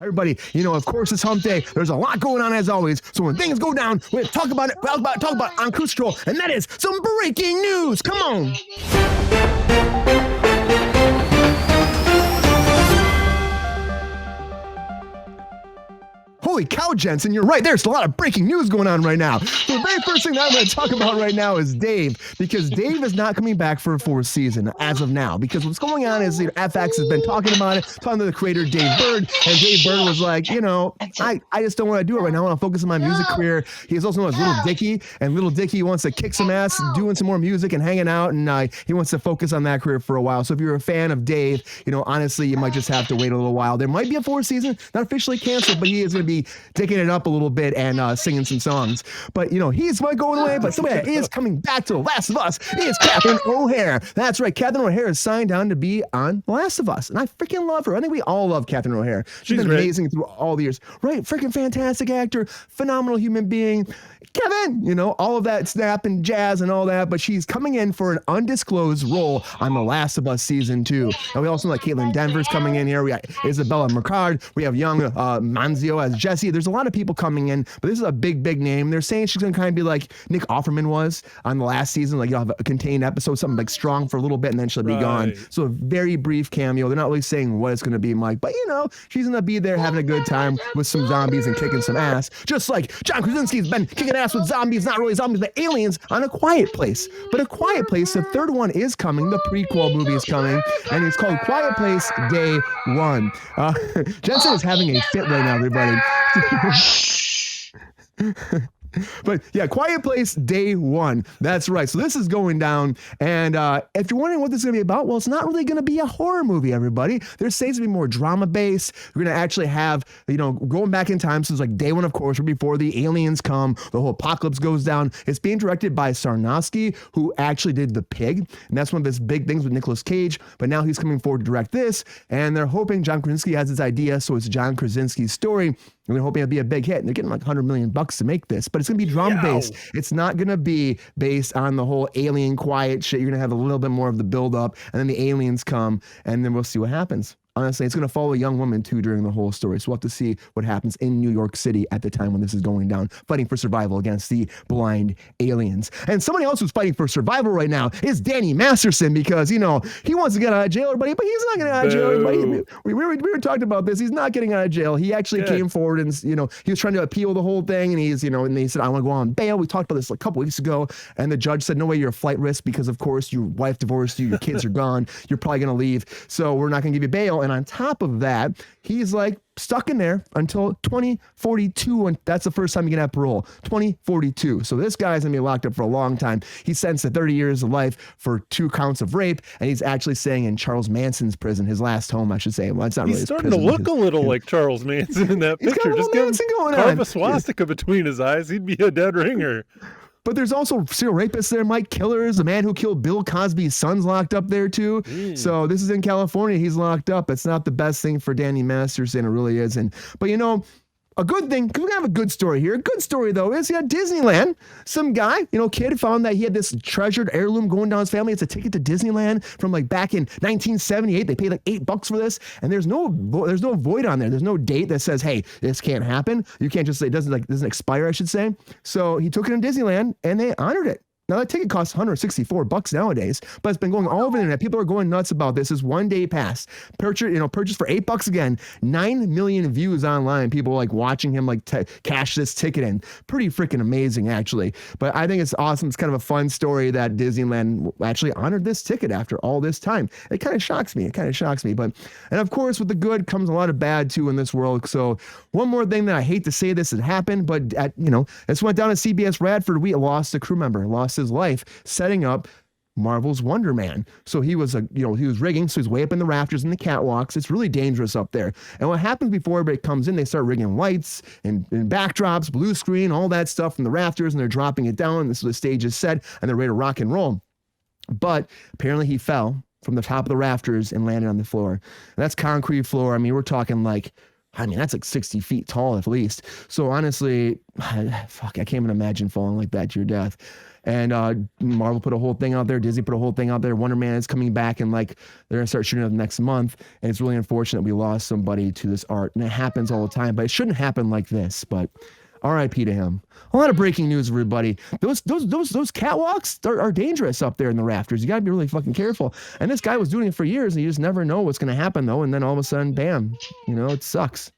Everybody, of course it's hump day. There's a lot going on as always. So when things go down, we're going to talk about it, talk about it on Kruse Control. And that is some breaking news. Come on. Holy cow, Jensen, you're right. There's a lot of breaking news going on right now. The very first thing that I'm going to talk about right now is Dave, because Dave is not coming back for a fourth season as of now. Because what's going on is FX has been talking about it, talking to the creator, Dave Bird, and Dave Bird was like, I just don't want to do it right now. I want to focus on my music career. He's also known as Little Dicky, and Little Dicky wants to kick some ass, doing some more music and hanging out, and he wants to focus on that career for a while. So if you're a fan of Dave, honestly, you might just have to wait a little while. There might be a fourth season, not officially canceled, but he is going to be taking it up a little bit and singing some songs. But, he's going away, but somebody that is coming back to The Last of Us is Catherine O'Hara. That's right. Catherine O'Hara is signed on to be on The Last of Us. And I freaking love her. I think we all love Catherine O'Hara. She's been amazing through all the years. Right. Freaking fantastic actor, phenomenal human being. Kevin, all of that snap and jazz and all that, but she's coming in for an undisclosed role on The Last of Us Season 2. And we also know Caitlin Denver's coming in here. We got Isabella Mercard. We have young Manzio as Jesse. There's a lot of people coming in, but this is a big, big name. They're saying she's going to kind of be like Nick Offerman was on the last season. Like, you'll have a contained episode, something like strong for a little bit, and then she'll be gone. So a very brief cameo. They're not really saying what it's going to be, Mike, but she's going to be there having a good time with some zombies and kicking some ass. Just like John Krasinski's been kicking ass with zombies, not really zombies, but aliens on A Quiet Place. But A Quiet Place, the third one is coming. The prequel movie is coming, and it's called Quiet Place Day One. Jensen is having a fit right now, everybody. But yeah, Quiet Place Day One. That's right. So this is going down. And if you're wondering what this is going to be about, well, it's not really going to be a horror movie, everybody. They're saying it's going to be more drama based. We're going to actually have, going back in time. So it's like day one, of course, before the aliens come, the whole apocalypse goes down. It's being directed by Sarnowski, who actually did The Pig. And that's one of his big things with Nicolas Cage. But now he's coming forward to direct this. And they're hoping John Krasinski has his idea. So it's John Krasinski's story. And they're hoping it'll be a big hit. And they're getting like $100 million to make this, but it's going to be drama based. It's not going to be based on the whole alien quiet shit. You're going to have a little bit more of the build up, and then the aliens come, and then we'll see what happens. Honestly, it's going to follow a young woman too during the whole story. So we'll have to see what happens in New York City at the time when this is going down, fighting for survival against the blind aliens. And somebody else who's fighting for survival right now is Danny Masterson, because, he wants to get out of jail, everybody, but he's not getting out of jail, everybody. We were talking about this. He's not getting out of jail. He actually came forward and, he was trying to appeal the whole thing. And he's, and they said, I want to go on bail. We talked about this a couple weeks ago. And the judge said, no way, you're a flight risk because, of course, your wife divorced you. Your kids are gone. You're probably going to leave. So we're not going to give you bail. And on top of that, he's like stuck in there until 2042, and that's the first time you can have parole. 2042. So this guy's gonna be locked up for a long time. He's sentenced to 30 years of life for 2 counts of rape, and he's actually staying in Charles Manson's prison, his last home, I should say. Well, it's not really. He's starting to look a little like Charles Manson in that picture. Just give him carve a swastika between his eyes. He'd be a dead ringer. But there's also serial rapists there, Mike Killers, the man who killed Bill Cosby's son's locked up there too. So this is in California. He's locked up. It's not the best thing for Danny Masterson. It really isn't. But a good thing, because we have a good story here. A good story, though, is Disneyland. Some guy, kid found that he had this treasured heirloom going down his family. It's a ticket to Disneyland from like back in 1978. They paid like $8 for this, and there's no void on there. There's no date that says, hey, this can't happen. You can't just say it doesn't expire, I should say. So he took it in Disneyland, and they honored it. Now, that ticket costs $164 nowadays, but it's been going all over the internet. People are going nuts about this. This one-day pass. Purchase for $8 again. 9 million views online. People like watching him cash this ticket in. Pretty freaking amazing, actually. But I think it's awesome. It's kind of a fun story that Disneyland actually honored this ticket after all this time. It kind of shocks me. But, and of course, with the good comes a lot of bad too in this world. So one more thing that I hate to say this had happened, but this went down at CBS Radford. We lost a crew member, lost his life setting up Marvel's Wonder Man. So he was he was rigging, so he's way up in the rafters and the catwalks. It's really dangerous up there. And what happens before everybody comes in, they start rigging lights and backdrops, blue screen, all that stuff from the rafters, and they're dropping it down. And so the stage is set and they're ready to rock and roll. But apparently he fell from the top of the rafters and landed on the floor. And that's concrete floor. I mean, we're talking like I mean, that's like 60 feet tall at least. So honestly, fuck, I can't even imagine falling like that to your death. And Marvel put a whole thing out there. Disney put a whole thing out there. Wonder Man is coming back, and like they're gonna start shooting it next month. And it's really unfortunate we lost somebody to this art, and it happens all the time. But it shouldn't happen like this. But R.I.P. to him. A lot of breaking news, everybody. Those catwalks are dangerous up there in the rafters. You gotta be really fucking careful. And this guy was doing it for years, and you just never know what's gonna happen though. And then all of a sudden, bam, you know, it sucks.